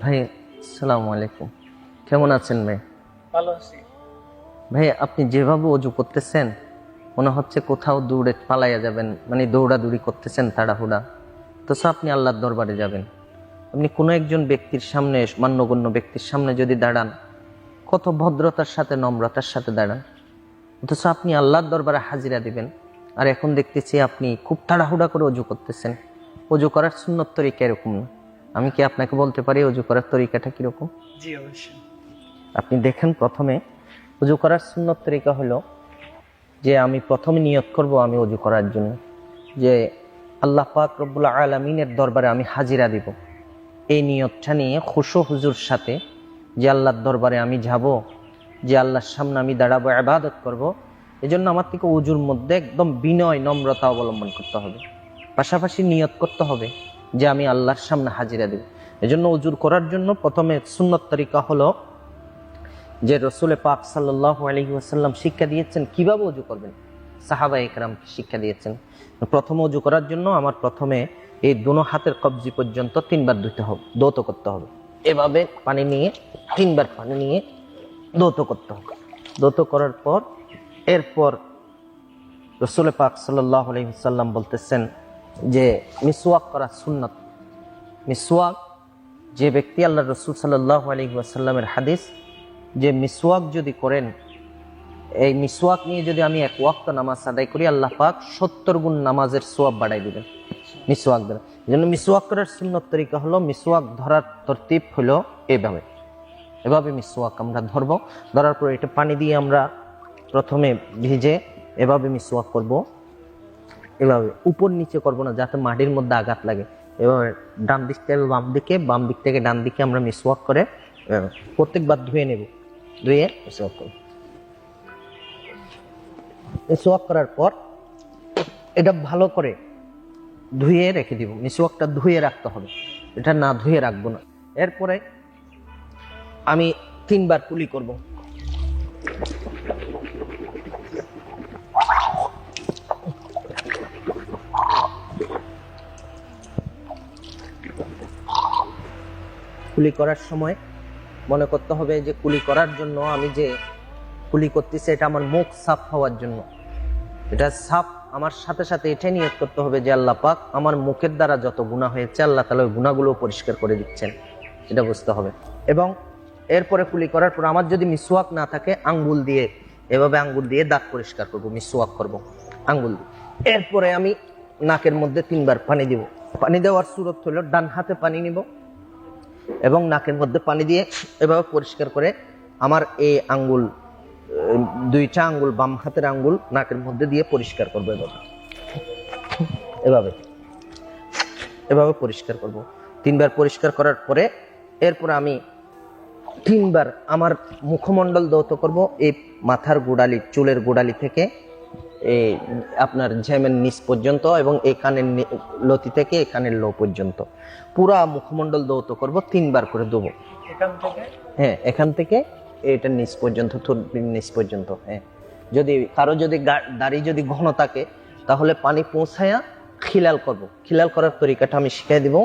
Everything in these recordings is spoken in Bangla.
ভাই আসসালামু আলাইকুম, কেমন আছেন ভাই? ভালো আছি। ভাই আপনি যেভাবে অজু করতেছেন মনে হচ্ছে কোথাও দৌড়ে পালাইয়া যাবেন, মানে দৌড়াদৌড়ি করতেছেন তাড়াহুড়া, তো আপনি আল্লাহর দরবারে যাবেন। আপনি কোনো একজন ব্যক্তির সামনে, মান্যগণ্য ব্যক্তির সামনে যদি দাঁড়ান, কত ভদ্রতার সাথে নম্রতার সাথে দাঁড়ান, অথচ আপনি আল্লাহর দরবারে হাজিরা দিবেন। আর এখন দেখতেছি আপনি খুব তাড়াহুড়া করে অজু করতেছেন। অজু করার সুন্নত তরিকা এরকম না। আমি কি আপনাকে বলতে পারি অজু করার তরিকাটা কিরকম? জি অবশ্যই। আপনি দেখেন, প্রথমে অজু করার সুন্নত তরিকা হলো যে আমি প্রথমে নিয়ত করব আমি অজু করার জন্য যে আল্লাহ পাক রব্বুল আলামিনের দরবারে আমি হাজিরা দিব। এই নিয়তটা নিয়ে খুশু হুজুর সাথে যে আল্লাহর দরবারে আমি যাব, যে আল্লাহর সামনে আমি দাঁড়াবো, ইবাদত করব, এজন্য আমার থেকে অজুর মধ্যে একদম বিনয় নম্রতা অবলম্বন করতে হবে। পাশাপাশি নিয়ত করতে হবে যে আমি আল্লাহর সামনে হাজিরা দেব। এজন্য অজুর করার জন্য প্রথমে সুন্নত তরিকা হলো যে রসুল পাক সাল্লাল্লাহু আলাইহি ওয়াসাল্লাম শিক্ষা দিয়েছেন কিভাবে অজু করবেন, সাহাবা একরাম শিক্ষা দিয়েছেন। প্রথম অজু করার জন্য আমার প্রথমে এই দোনো হাতের কবজি পর্যন্ত 3 বার ধুতে হবে, দৌত করতে হবে। এভাবে পানি নিয়ে 3 বার পানি নিয়ে দৌত করতে হবে। দৌত করার পর এরপর রসুল পাক সাল্লাল্লাহু আলাইহি ওয়াসাল্লাম বলতেছেন যে মিসওয়াক করা সুন্নাত। মিসওয়াক, যে ব্যক্তি, আল্লাহ রসুল সাল্লাল্লাহু আলাইহি ওয়াসাল্লামের হাদিস, যে মিসওয়াক যদি করেন, এই মিসওয়াক নিয়ে যদি আমি এক ওয়াক্ত নামাজ আদায় করি, আল্লাহ পাক 70 গুণ নামাজের সওয়াব বাড়াই দিবেন মিসওয়াক দ্বারা। এই জন্য মিসওয়াক করার সুন্নত তরিকা হলো, মিসওয়াক ধরার তরতিব হলো এভাবে। এভাবে মিসওয়াক আমরা ধরবো, ধরার পর এটা পানি দিয়ে আমরা প্রথমে ভিজে এভাবে মিসওয়াক করব। এভাবে উপর নিচে করব না, যাতে মাটির মধ্যে আঘাত লাগে। এভাবে ডান দিক থেকে বাম দিকে, বাম দিক থেকে ডান দিকে আমরা মিসওয়াক করে প্রত্যেকবার ধুয়ে নেব। ধুয়ে মিসওয়াক করব। মিসওয়াক করার পর এটা ভালো করে ধুয়ে রেখে দিব। মিসওয়াকটা ধুয়ে রাখতে হবে, এটা না ধুয়ে রাখবো না। এরপরে আমি 3 বার কুলি করব। কুলি করার সময় মনে করতে হবে যে কুলি করার জন্য আমি যে কুলি করতেছি এটা আমার মুখ সাফ হওয়ার জন্য। এটা সাফ আমার সাথে সাথে এটাই নিয়ত করতে হবে যে আল্লাহ পাক আমার মুখের দ্বারা যত গুনাহ হয়েছে আল্লাহ তাআলা ওই গুনাহগুলো পরিষ্কার করে দিচ্ছেন, এটা বুঝতে হবে। এবং এরপরে কুলি করার পর আমার যদি মিসওয়াক না থাকে, আঙ্গুল দিয়ে এভাবে আঙ্গুল দিয়ে দাঁত পরিষ্কার করব, মিসওয়াক করব আঙ্গুল দিয়ে। এরপরে আমি নাকের মধ্যে 3 বার পানি দিব। পানি দেওয়ার সুরত হলো ডান হাতে পানি নিব এবং নাকের মধ্যে পানি দিয়ে এভাবে পরিষ্কার করে আমার এই আঙ্গুল, 2টা আঙ্গুল, বাম হাতের আঙ্গুল নাকের মধ্যে দিয়ে পরিষ্কার করবো। এভাবে এভাবে পরিষ্কার করব। 3 বার পরিষ্কার করার পরে এরপর আমি 3 বার আমার মুখমণ্ডল দৌত করব, এই মাথার গোড়ালি, চুলের গোড়ালি থেকে এই আপনার ঝেমের নিচ পর্যন্ত এবং এই কানের লতি থেকে এই কানের লো পর্যন্ত পুরা মুখমণ্ডল দৌত করব। 3 বার করে দেবো এখান থেকে, হ্যাঁ, এখান থেকে এটা নিচ পর্যন্ত, নিচ পর্যন্ত। হ্যাঁ, যদি কারো যদি দাড়ি যদি ঘন থাকে তাহলে পানি পৌঁছায়া খিলাল করব। খিলাল করার তরিকাটা আমি শিখিয়ে দিব।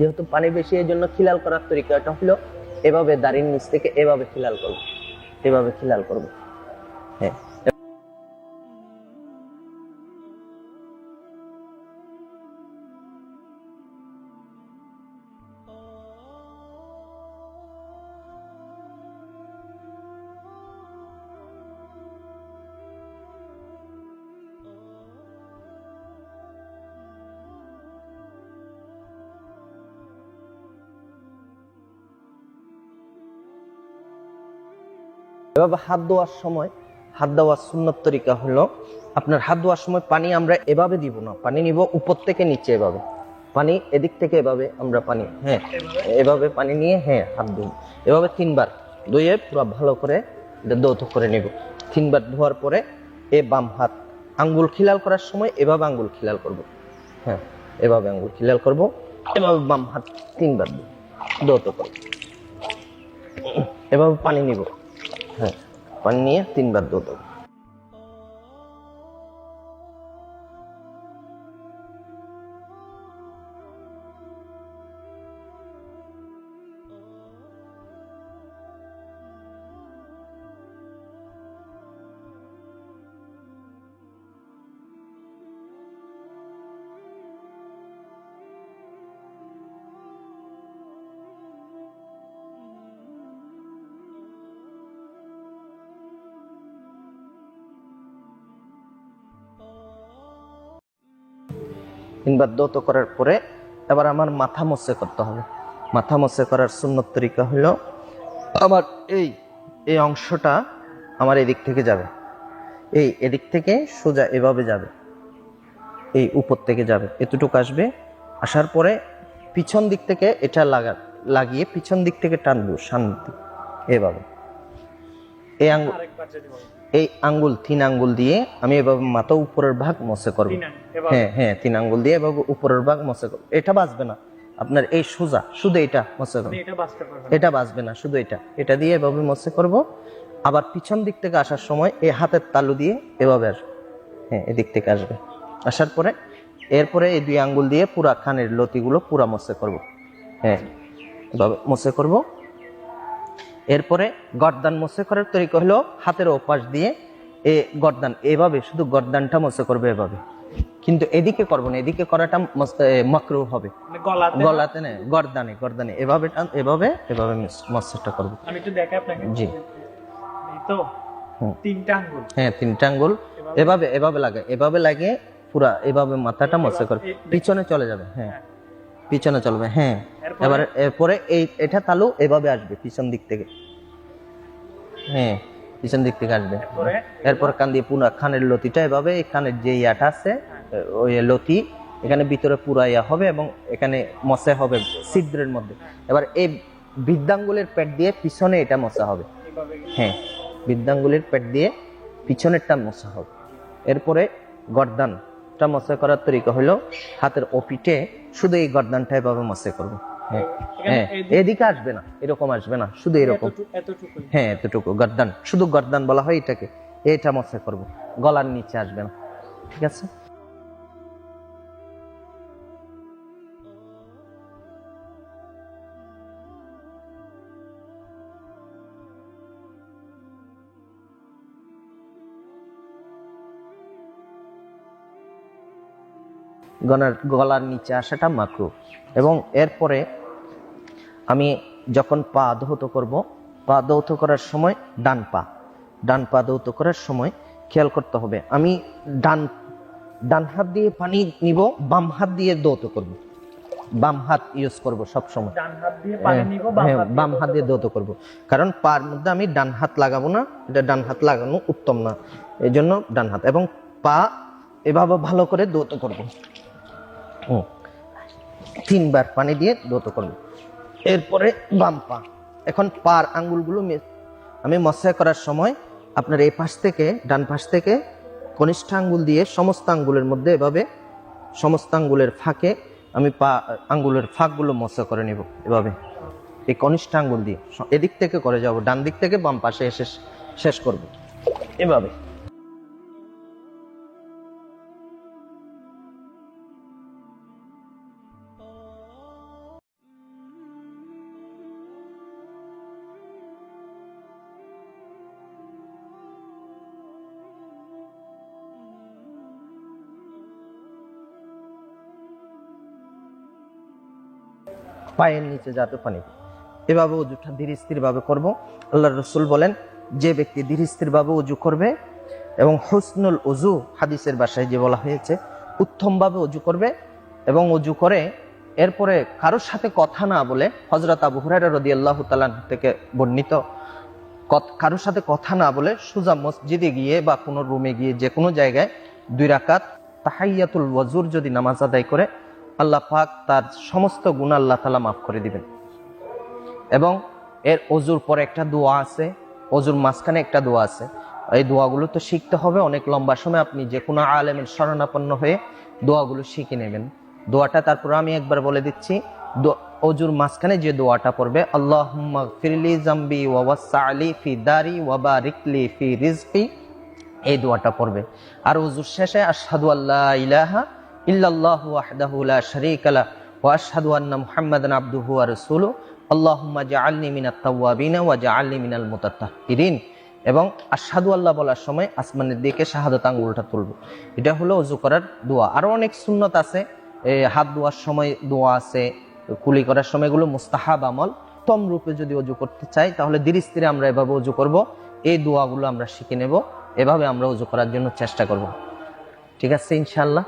যেহেতু পানি বেশি, এই জন্য খিলাল করার তরিকাটা হলো এভাবে দাড়ির নিচ থেকে এভাবে খিলাল করব, এভাবে খিলাল করব। হ্যাঁ, এভাবে হাত ধোয়ার সময়, হাত ধোয়ার সুন্নত তরিকা হলো আপনার হাত ধোয়ার সময় পানি আমরা এভাবে দিব না, পানি নিব উপর থেকে নিচে, এভাবে পানি এদিক থেকে এভাবে আমরা পানি, হ্যাঁ এভাবে পানি নিয়ে, হ্যাঁ হাত ধুই এভাবে 3 বার ধুয়ে পুরো ভালো করে দৌত করে নেব। 3 বার ধোয়ার পরে এ বাম হাত আঙ্গুল খিলাল করার সময় এভাবে আঙ্গুল খিলাল করব, হ্যাঁ এভাবে আঙ্গুল খিলাল করব, এভাবে বাম হাত 3 বার দিব। দৌত করব। এভাবে পানি নিব, হ্যাঁ, পানি নিয়ে 3 বার দৌত করব। তিনবার দৌত করার পরে এবার আমার মাথা মসে করতে হবে। মাথা মসে করার সুন্নত তরিকা হলো, আমার এই এই অংশটা আমার এদিক থেকে যাবে, এদিক থেকে সোজা এভাবে যাবে, এই উপর থেকে যাবে, এতটুকু আসবে। আসার পরে পিছন দিক থেকে এটা লাগিয়ে পিছন দিক থেকে টানবো শান্তি, এভাবে। এই আঙ্গুল, আরেকবার যদি বলেন। এই আঙ্গুল 3 আঙ্গুল দিয়ে আমি এভাবে মাথা উপরের ভাগ মসে করবো। হ্যাঁ হ্যাঁ, 3 আঙ্গুল দিয়ে এভাবে উপরের ভাগ মসে করবো। এটা বাঁচবে না আপনার, এই সোজা শুধু এটা মসে করবো, এটা বাঁচবে না, শুধু এটা দিয়ে এভাবে মসে করব। আবার পিছন দিক থেকে আসার সময় এই হাতের তালু দিয়ে এভাবে আসবে, হ্যাঁ, এদিক থেকে আসবে। আসার পরে এরপরে এই 2 আঙ্গুল দিয়ে পুরা কানের লতিগুলো পুরা মসে করব, হ্যাঁ, এভাবে মসে করব। এরপরে গর্দান মসে করার তরিকা হলো হাতের ওপাশ দিয়ে গর্দান এভাবে, শুধু গর্দানটা মসে করবে এভাবে, কিন্তু এদিকে করবো না, এদিকে করাটা মাকরুহ হবে। গলাতে না, গর্দানে গর্দানে এভাবে এভাবে এভাবে মসেটা করবো। আমি একটু দেখাই আপনাকে। জি, এই তো 3টা আঙ্গুল, হ্যাঁ 3টা আঙ্গুল এভাবে এভাবে লাগে, এভাবে লাগে পুরা এভাবে মাথাটা মসে করবে, পিছনে চলে যাবে, হ্যাঁ পিছনে চলবে, হ্যাঁ। এরপরে এটা তালু এভাবে আসবে পিছন দিক থেকে, হ্যাঁ পিছন দিক থেকে আসবে। এরপর কান দিয়ে পুরা খানের লতিটা এভাবে, এই খানের যে ইয়াটা আছে ওই লতি এখানে ভিতরে পুরা ইয়া হবে এবং এখানে মশা হবে ছিদ্রের মধ্যে। এবার এই বৃদ্ধাঙ্গুলের পেট দিয়ে পিছনে এটা মশা হবে, হ্যাঁ বৃদ্ধাঙ্গুলের পেট দিয়ে পিছনেরটা মশা হবে। এরপরে গর্দানটা মশা করার তরিকা হলো হাতের ওপিটে শুধু এই গর্দানটা এভাবে মশা করবো, হ্যাঁ হ্যাঁ, এদিকে আসবে না, এরকম আসবে না, শুধু এরকম, হ্যাঁ এতটুকু গর্দান, শুধু গর্দান বলা হয় এটাকে। এটা মশা করব, গলার নিচে আসবে না, ঠিক আছে। গলার নিচে আসাটা মাকরুহ। এবং এরপরে আমি যখন পা ধৌত করব, পা ধৌত করার সময় ডান পা ধৌত করার সময় খেয়াল করতে হবে, আমি ডান হাত দিয়ে পানি নিব, বাম হাত দিয়ে ধৌত করব, বাম হাত ইউজ করব সব সময়, বাম হাত দিয়ে ধৌত করব। কারণ পার মধ্যে আমি ডান হাত লাগাবো না, এটা ডান হাত লাগানো উত্তম না, এই জন্য ডান হাত। এবং পা এভাবে ভালো করে ধৌত করব, 3 বার পানি দিয়ে ধৌত করব। এরপরে বাম পা, এখন পার আঙ্গুলগুলো আমি মসা করার সময় আপনার এই পাশ থেকে ডান পাশ থেকে কনিষ্ঠ আঙ্গুল দিয়ে সমস্ত আঙ্গুলের মধ্যে এভাবে, সমস্ত আঙ্গুলের ফাঁকে আমি আঙ্গুলের ফাঁকগুলো মসা করে নিব এভাবে, এই কনিষ্ঠ আঙ্গুল দিয়ে এদিক থেকে করে যাব, ডান দিক থেকে বাম পাশে এসে শেষ করব এভাবে। পায়ের নিচে যাতে পানি, এভাবে উজুটা ধীর স্থির ভাবে করবো। আল্লাহর রাসূল বলেন, যে ব্যক্তি ধীর স্থির ভাবে উজু করবে এবং হুসনুল উজু হাদিসের ভাষায় যে বলা হয়েছে উত্তম ভাবে উজু করবে এবং উজু করে এরপরে কারোর সাথে কথা না বলে, হযরত আবু হুরায়রা রাদিয়াল্লাহু তাআলা থেকে বর্ণিত, কারোর সাথে কথা না বলে সোজা মসজিদে গিয়ে বা কোনো রুমে গিয়ে যে কোনো জায়গায় 2 রাকাত তাহিয়াতুল ওযুর যদি নামাজ আদায় করে, আল্লাহ পাক তার সমস্ত গুনাহ আল্লাহ তাআলা মাফ করে দিবেন। এবং এর ওযুর পরে একটা দোয়া আছে, ওযুর মাঝখানে একটা দোয়া আছে, এই দোয়াগুলো তো শিখতে হবে। অনেক লম্বা সময় আপনি যে কোনো আলেমের শরণাপন্ন হয়ে দোয়াগুলো শিখে নেবেন। দোয়াটা তারপর আমি একবার বলে দিচ্ছি, অজুর মাঝখানে যে দোয়াটা পড়বে, আল্লাহুম্মা গফিরলি জামবি ওয়া ওয়াসসআলি ফি দারি ওয়া বারিকলি ফি রিজকি, এই দোয়াটা পড়বে। আর অজুর শেষে আশহাদু আল্লা ইলাহা ইল্লাল্লাহু ওয়াহদাহু লা শারীকা লাহু ওয়া আশহাদু আন্না মুহাম্মাদান আবদুহু ওয়া রাসূলুহু আল্লাহুম্মা জাআলনি মিনাত তাওয়াবিন ওয়া জাআলনি মিনাল মুতাতাহহিরিন। এবং আশহাদু আল্লাহ বলার সময় আসমানের দিকে শাহাদাত আঙ্গুলটা তুলব। এটা হলো অজু করার দোয়া। আরো অনেক সুন্নত আছে, হাত ধোয়ার সময় দোয়া আছে, কুলি করার সময়, এগুলো মুস্তাহাব আমল। তম রূপে যদি অজু করতে চাই তাহলে ধীরে স্থিরে আমরা এভাবে অজু করব, এই দোয়াগুলো আমরা শিখে নেব, এভাবে আমরা অজু করার জন্য চেষ্টা করব। ঠিক আছে ইনশাআল্লাহ।